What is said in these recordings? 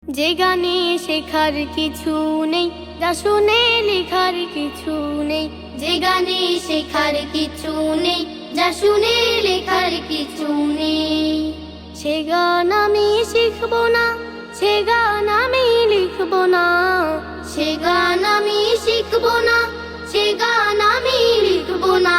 যে গানে শেখার কিছু নেই, যা শুনে লেখার কিছু নেই। যে গানে শেখার কিছু নেই, যা শুনে লেখার কিছু নেই। সে গান আমি শিখবো না, সে গান আমি লিখবো না। সে গান আমি শিখবো না, সে গান আমি লিখবো না।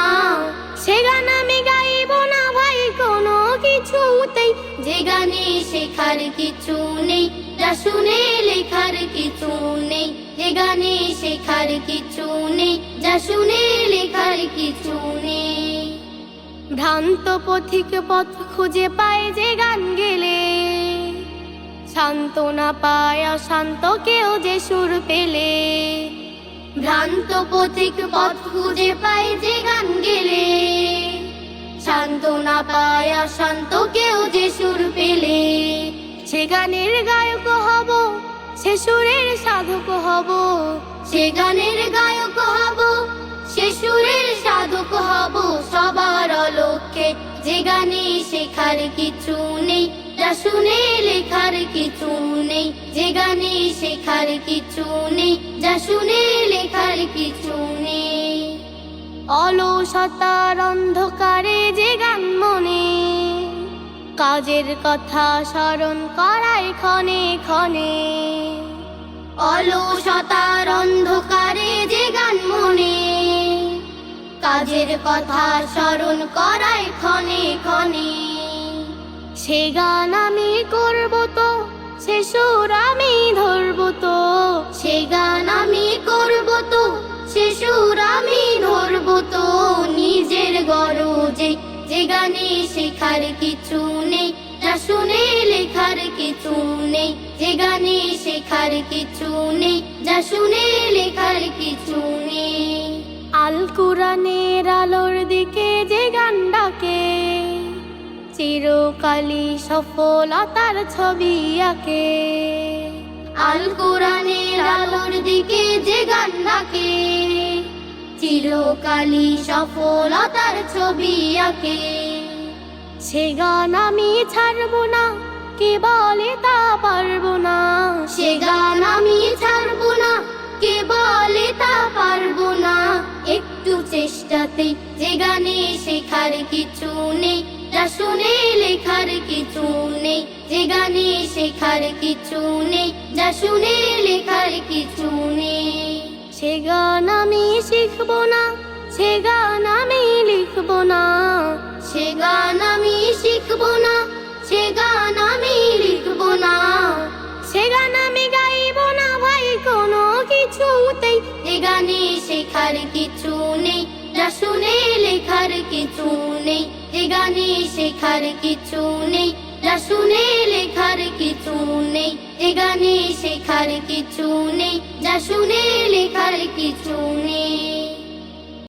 সে গান আমি গাইবো না ভাই কোনো কিছুতেই। যে গানে শেখার কিছু নেই, যা শুনে লেখার কিছু নেই। যে গানে শেখার কিছু নেই, যা শুনে লেখার কিছু নেই। ভ্রান্ত পথিক পথ খুঁজে পায় যে গান গেলে, সান্ত্বনা পায় অশান্ত কেউ যে সুর পেলে। ভ্রান্ত পথিক পথ খুঁজে পায় যে গান গেলে, সান্ত্বনা পায় অশান্ত কেউ যে সুর পেলে। সে গানের গায়ক হব, সে সুরের সাধক হব। সে গানের গায়ক হব, সে সুরের সাধক হব সবার অলক্ষ্যে। যে গানে শেখার কিছু নেই, যা শুনে লেখার কিছু নেই। যে গানে শেখার কিছু নেই, যা শুনে লেখার কিছু নেই। অলসতার অন্ধকারে যে গান মনে, কাজের কথা স্মরণ করায় ক্ষণে ক্ষণে। অলসতার অন্ধকারে যে গান মনে, কাজের কথা স্মরণ করায় ক্ষণে ক্ষণে। সে গান আমি করবো তো, সে সুর আমি ধরবো তো। সে গান আমি করবো তো, সে সুর আমি ধরবো তো নিজের গরজে। যে গানে শেখার কিছু নেই, যা শুনে লেখার কিছু নেই। যে গানে শেখার কিছু নেই, যা শুনে লেখার কিছু নেই। আল কুরআনের আলোর দিকে যে গান ডাকে, চিরকালই সফলতার ছবি আঁকে। আল কোরআনের আলোর দিকে যে গান ডাকে, চিরকালই সফলতার ছবি আঁকে। সে গান আমি ছাড়বো না, কে বলে তা পারবো না। সে গান আমি ছাড়বো না, কে বলে তা পারবো না। একটু চেষ্টাতে যে গানে শেখার কিছু নেই, যা শুনে লেখার কিছু নেই। যে গানে শেখার কিছু নেই, যা শুনে লেখার কিছু নেই। সে গান আমি শিখবো না, সে গান আমি লিখবো না। সে গান আমি শিখবো না, সে গান আমি লিখবো না। সে গান আমি গাইবো না ভাই কোনো কিছুতেই। যে গানে শেখার কিছু নেই, যা শুনে লেখার কিছু নেই। যে গানে শেখার কিছু নেই, যা শুনে লেখার কিছু নেই। যে গানে শেখার কিছু নেই, যা শুনে লেখার কিছু নেই।